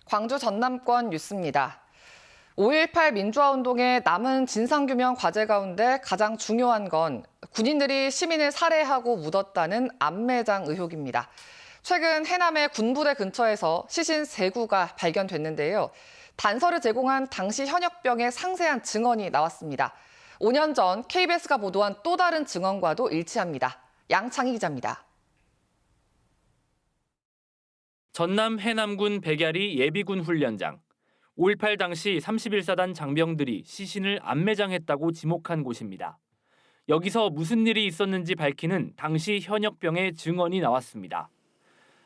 광주 전남권 뉴스입니다. 5.18 민주화운동의 남은 진상규명 과제 가운데 가장 중요한 건 군인들이 시민을 살해하고 묻었다는 암매장 의혹입니다. 최근 해남의 군부대 근처에서 시신 3구가 발견됐는데요. 단서를 제공한 당시 현역병의 상세한 증언이 나왔습니다. 5년 전 KBS가 보도한 또 다른 증언과도 일치합니다. 양창희 기자입니다. 전남 해남군 백야리 예비군 훈련장. 5.18 당시 31사단 장병들이 시신을 암매장했다고 지목한 곳입니다. 여기서 무슨 일이 있었는지 밝히는 당시 현역병의 증언이 나왔습니다.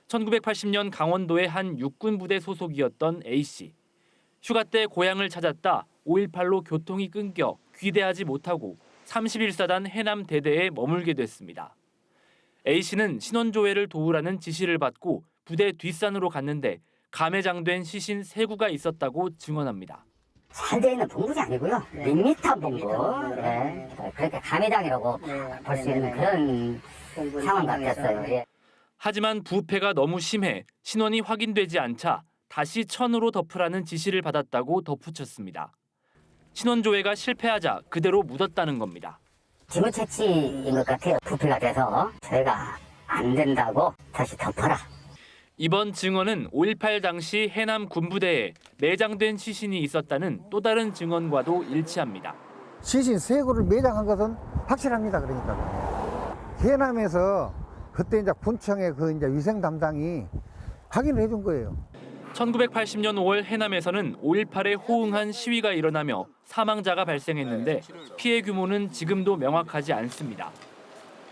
1980년 강원도의 한 육군부대 소속이었던 A씨. 휴가 때 고향을 찾았다 5.18로 교통이 끊겨 귀대하지 못하고 31사단 해남 대대에 머물게 됐습니다. A씨는 신원조회를 도우라는 지시를 받고 부대 뒷산으로 갔는데 감매장된 시신 3구가 있었다고 증언합니다. 잘 돼 있는 본부이 아니고요. 밋밋한 본부. 네. 그렇게 감매장이라고 볼 수 있는 그런 상황 같았어요. 예. 하지만 부패가 너무 심해 신원이 확인되지 않자 다시 천으로 덮으라는 지시를 받았다고 덧붙였습니다. 신원조회가 실패하자 그대로 묻었다는 겁니다. 지무채치인 것 같아요. 부패가 돼서 저희가 안 된다고 다시 덮어라. 이번 증언은 5.18 당시 해남 군부대에 매장된 시신이 있었다는 또 다른 증언과도 일치합니다. 시신 3구를 매장한 것은 확실합니다. 그러니까 해남에서 그때 이제 군청의 그 이제 위생 담당이 확인을 해준 거예요. 1980년 5월 해남에서는 5.18에 호응한 시위가 일어나며 사망자가 발생했는데 피해 규모는 지금도 명확하지 않습니다.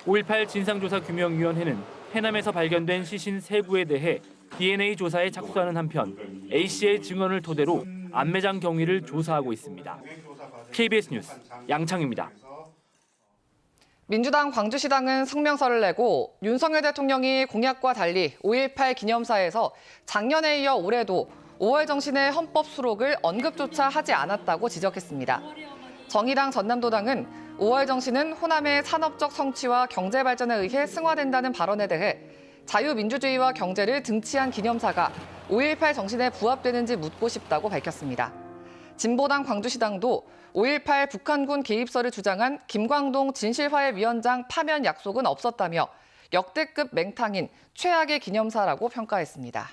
5.18 진상조사규명위원회는 해남에서 발견된 시신 3구에 대해 DNA 조사에 착수하는 한편 A씨의 증언을 토대로 암매장 경위를 조사하고 있습니다. KBS 뉴스 양창입니다. 민주당 광주시당은 성명서를 내고 윤석열 대통령이 공약과 달리 5.18 기념사에서 작년에 이어 올해도 5월 정신의 헌법 수록을 언급조차 하지 않았다고 지적했습니다. 정의당 전남도당은 5월 정신은 호남의 산업적 성취와 경제 발전에 의해 승화된다는 발언에 대해 자유민주주의와 경제를 등치한 기념사가 5.18 정신에 부합되는지 묻고 싶다고 밝혔습니다. 진보당 광주시당도 5.18 북한군 개입설을 주장한 김광동 진실화해위원장 파면 약속은 없었다며 역대급 맹탕인 최악의 기념사라고 평가했습니다.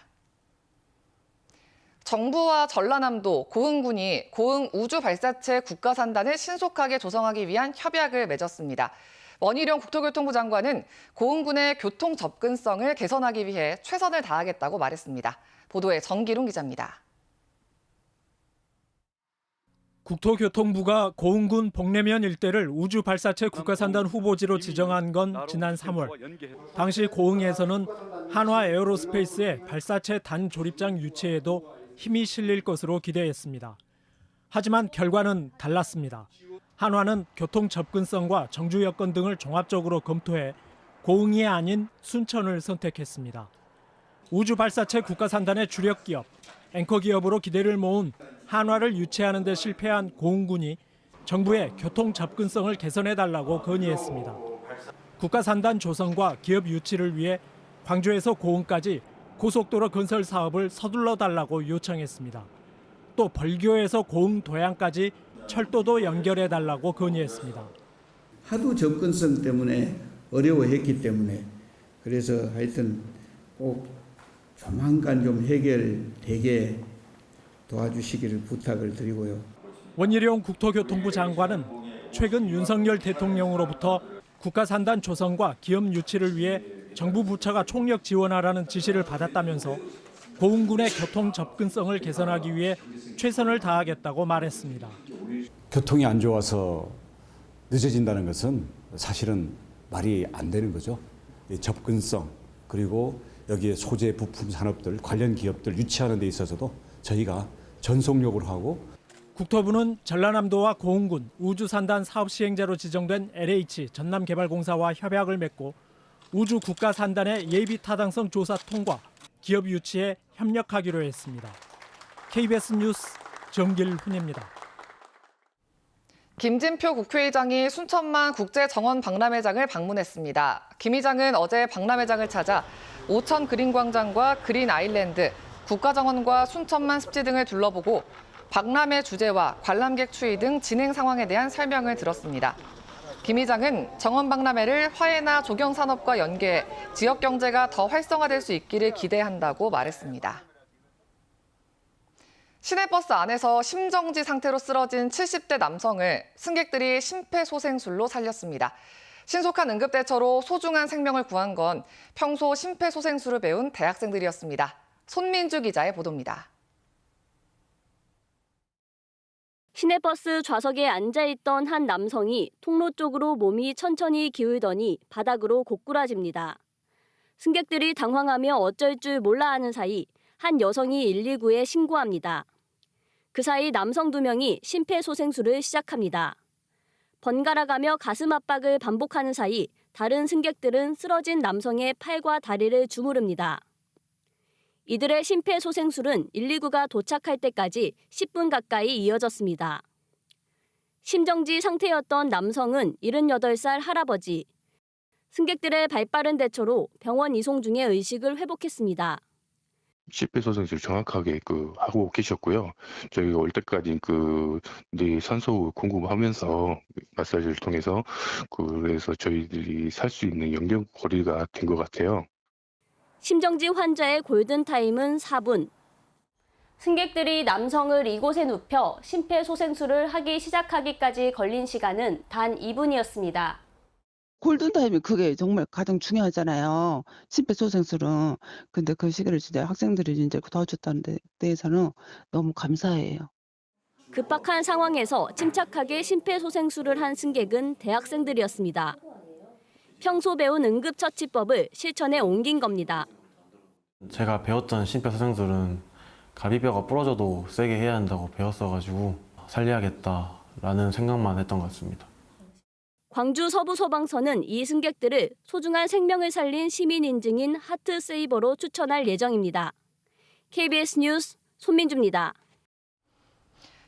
정부와 전라남도, 고흥군이 고흥 우주발사체 국가산단을 신속하게 조성하기 위한 협약을 맺었습니다. 원희룡 국토교통부 장관은 고흥군의 교통 접근성을 개선하기 위해 최선을 다하겠다고 말했습니다. 보도에 정기룡 기자입니다. 국토교통부가 고흥군 복내면 일대를 우주발사체 국가산단 후보지로 지정한 건 지난 3월. 당시 고흥에서는 한화 에어로스페이스의 발사체 단조립장 유치에도 힘이 실릴 것으로 기대했습니다. 하지만 결과는 달랐습니다. 한화는 교통 접근성과 정주 여건 등을 종합적으로 검토해 고흥이 아닌 순천을 선택했습니다. 우주발사체 국가산단의 주력 기업, 앵커 기업으로 기대를 모은 한화를 유치하는 데 실패한 고흥군이 정부에 교통 접근성을 개선해달라고 건의했습니다. 국가산단 조성과 기업 유치를 위해 광주에서 고흥까지 고속도로 건설 사업을 서둘러 달라고 요청했습니다. 또 벌교에서 고흥 도양까지 철도도 연결해 달라고 건의했습니다. 하도 접근성 때문에 어려워했기 때문에 그래서 하여튼 꼭 조만간 좀 해결되게 도와주시기를 부탁을 드리고요. 원희룡 국토교통부 장관은 최근 윤석열 대통령으로부터 국가산단 조성과 기업 유치를 위해 정부 부처가 총력 지원하라는 지시를 받았다면서 고흥군의 교통 접근성을 개선하기 위해 최선을 다하겠다고 말했습니다. 교통이 안 좋아서 늦어진다는 것은 사실은 말이 안 되는 거죠. 접근성 그리고 여기에 소재 부품 산업들 관련 기업들 유치하는 데 있어서도 저희가 전속력으로 하고 국토부는 전라남도와 고흥군 우주산단 사업 시행자로 지정된 LH 전남개발공사와 협약을 맺고 우주 국가산단의 예비 타당성 조사 통과, 기업 유치에 협력하기로 했습니다. KBS 뉴스 정길훈입니다. 김진표 국회의장이 순천만 국제정원 박람회장을 방문했습니다. 김 의장은 어제 박람회장을 찾아 오천 그린광장과 그린 아일랜드, 국가정원과 순천만 습지 등을 둘러보고 박람회 주제와 관람객 추이 등 진행 상황에 대한 설명을 들었습니다. 김 의장은 정원 박람회를 화해나 조경 산업과 연계해 지역 경제가 더 활성화될 수 있기를 기대한다고 말했습니다. 시내버스 안에서 심정지 상태로 쓰러진 70대 남성을 승객들이 심폐소생술로 살렸습니다. 신속한 응급대처로 소중한 생명을 구한 건 평소 심폐소생술을 배운 대학생들이었습니다. 손민주 기자의 보도입니다. 시내버스 좌석에 앉아있던 한 남성이 통로 쪽으로 몸이 천천히 기울더니 바닥으로 고꾸라집니다. 승객들이 당황하며 어쩔 줄 몰라 하는 사이 한 여성이 119에 신고합니다. 그 사이 남성 2명이 심폐소생술을 시작합니다. 번갈아가며 가슴 압박을 반복하는 사이 다른 승객들은 쓰러진 남성의 팔과 다리를 주무릅니다. 이들의 심폐소생술은 119가 도착할 때까지 10분 가까이 이어졌습니다. 심정지 상태였던 남성은 78살 할아버지. 승객들의 발빠른 대처로 병원 이송 중에 의식을 회복했습니다. 심폐소생술 정확하게 하고 계셨고요. 저희가 올 때까지 이제 산소 공급하면서 마사지를 통해서 그래서 저희들이 살 수 있는 연결고리가 된 것 같아요. 심정지 환자의 골든타임은 4분. 승객들이 남성을 이곳에 눕혀 심폐소생술을 하기 시작하기까지 걸린 시간은 단 2분이었습니다. 골든타임이 그게 정말 가장 중요하잖아요. 심폐소생술은. 근데 그 시기를 진짜 학생들이 이제 도와줬다는 데 대해서는 너무 감사해요. 급박한 상황에서 침착하게 심폐소생술을 한 승객은 대학생들이었습니다. 평소 배운 응급처치법을 실천에 옮긴 겁니다. 제가 배웠던 심폐소생술은 갈비뼈가 부러져도 세게 해야 한다고 배웠어가지고 살려야겠다라는 생각만 했던 것 같습니다. 광주 서부소방서는 이 승객들을 소중한 생명을 살린 시민 인증인 하트세이버로 추천할 예정입니다. KBS 뉴스 손민주입니다.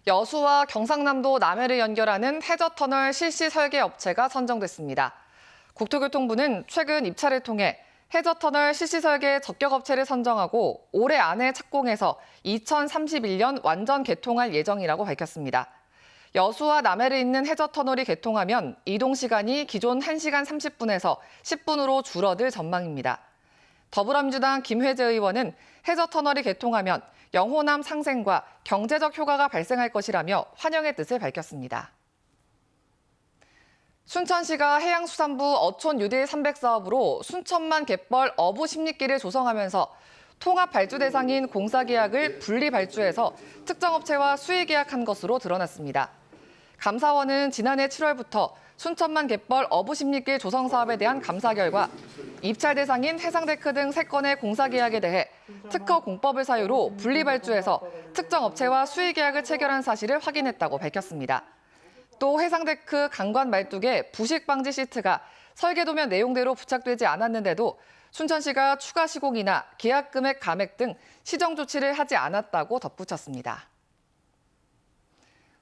여수와 경상남도 남해를 연결하는 해저터널 실시 설계 업체가 선정됐습니다. 국토교통부는 최근 입찰을 통해 해저터널 실시 설계 적격업체를 선정하고 올해 안에 착공해서 2031년 완전 개통할 예정이라고 밝혔습니다. 여수와 남해를 잇는 해저터널이 개통하면 이동 시간이 기존 1시간 30분에서 10분으로 줄어들 전망입니다. 더불어민주당 김회재 의원은 해저터널이 개통하면 영호남 상생과 경제적 효과가 발생할 것이라며 환영의 뜻을 밝혔습니다. 순천시가 해양수산부 어촌 뉴딜 300 사업으로 순천만 갯벌 어부 심리기를 조성하면서 통합 발주 대상인 공사 계약을 분리 발주해서 특정 업체와 수의 계약한 것으로 드러났습니다. 감사원은 지난해 7월부터 순천만 갯벌 어부 심리길 조성 사업에 대한 감사 결과 입찰 대상인 해상데크 등 3건의 공사 계약에 대해 특허 공법을 사유로 분리 발주해서 특정 업체와 수의 계약을 체결한 사실을 확인했다고 밝혔습니다. 또 해상데크 강관 말뚝에 부식 방지 시트가 설계도면 내용대로 부착되지 않았는데도 순천시가 추가 시공이나 계약 금액 감액 등 시정 조치를 하지 않았다고 덧붙였습니다.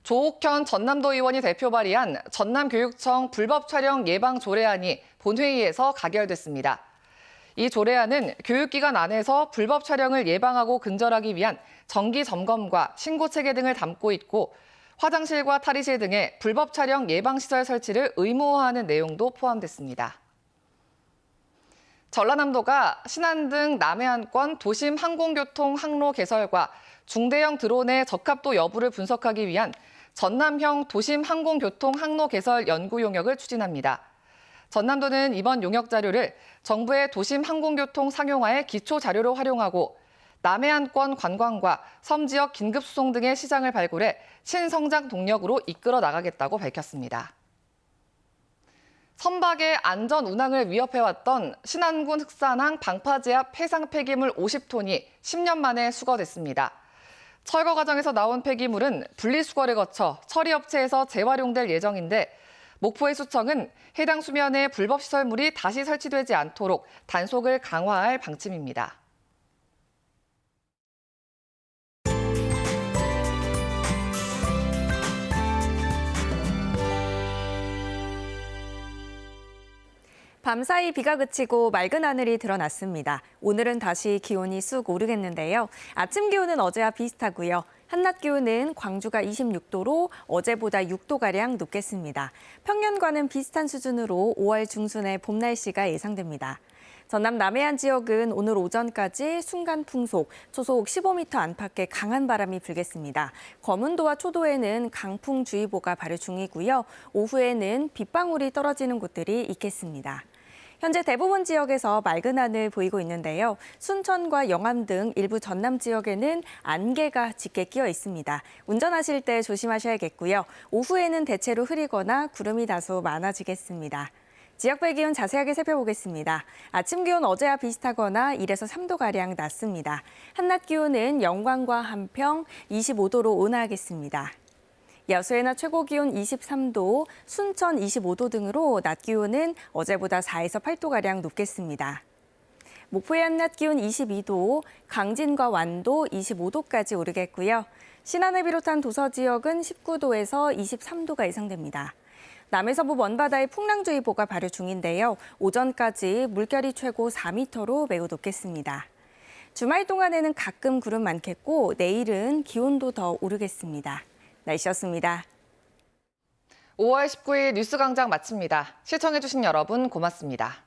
조옥현 전남도 의원이 대표 발의한 전남교육청 불법 촬영 예방 조례안이 본회의에서 가결됐습니다. 이 조례안은 교육기관 안에서 불법 촬영을 예방하고 근절하기 위한 정기 점검과 신고 체계 등을 담고 있고 화장실과 탈의실 등의 불법 촬영 예방시설 설치를 의무화하는 내용도 포함됐습니다. 전라남도가 신안 등 남해안권 도심 항공교통 항로 개설과 중대형 드론의 적합도 여부를 분석하기 위한 전남형 도심 항공교통 항로 개설 연구 용역을 추진합니다. 전남도는 이번 용역 자료를 정부의 도심 항공교통 상용화의 기초 자료로 활용하고 남해안권 관광과 섬 지역 긴급 수송 등의 시장을 발굴해 신성장 동력으로 이끌어 나가겠다고 밝혔습니다. 선박의 안전 운항을 위협해왔던 신안군 흑산항 방파제 앞 해상 폐기물 50톤이 10년 만에 수거됐습니다. 철거 과정에서 나온 폐기물은 분리수거를 거쳐 처리업체에서 재활용될 예정인데 목포해수청은 해당 수면에 불법 시설물이 다시 설치되지 않도록 단속을 강화할 방침입니다. 밤사이 비가 그치고 맑은 하늘이 드러났습니다. 오늘은 다시 기온이 쑥 오르겠는데요. 아침 기온은 어제와 비슷하고요. 한낮 기온은 광주가 26도로 어제보다 6도가량 높겠습니다. 평년과는 비슷한 수준으로 5월 중순의 봄 날씨가 예상됩니다. 전남 남해안 지역은 오늘 오전까지 순간 풍속, 초속 15m 안팎의 강한 바람이 불겠습니다. 거문도와 초도에는 강풍주의보가 발효 중이고요. 오후에는 빗방울이 떨어지는 곳들이 있겠습니다. 현재 대부분 지역에서 맑은 하늘 보이고 있는데요. 순천과 영암 등 일부 전남 지역에는 안개가 짙게 끼어 있습니다. 운전하실 때 조심하셔야겠고요. 오후에는 대체로 흐리거나 구름이 다소 많아지겠습니다. 지역별 기온 자세하게 살펴보겠습니다. 아침 기온 어제와 비슷하거나 1에서 3도가량 낮습니다. 한낮 기온은 영광과 한평 25도로 온화하겠습니다. 여수의 낮 최고 기온 23도, 순천 25도 등으로 낮 기온은 어제보다 4에서 8도가량 높겠습니다. 목포의 한낮 기온 22도, 강진과 완도 25도까지 오르겠고요. 신안을 비롯한 도서 지역은 19도에서 23도가 예상됩니다. 남해서부 먼바다에 풍랑주의보가 발효 중인데요. 오전까지 물결이 최고 4m로 매우 높겠습니다. 주말 동안에는 가끔 구름 많겠고 내일은 기온도 더 오르겠습니다. 날씨였습니다. 5월 19일 뉴스광장 마칩니다. 시청해주신 여러분 고맙습니다.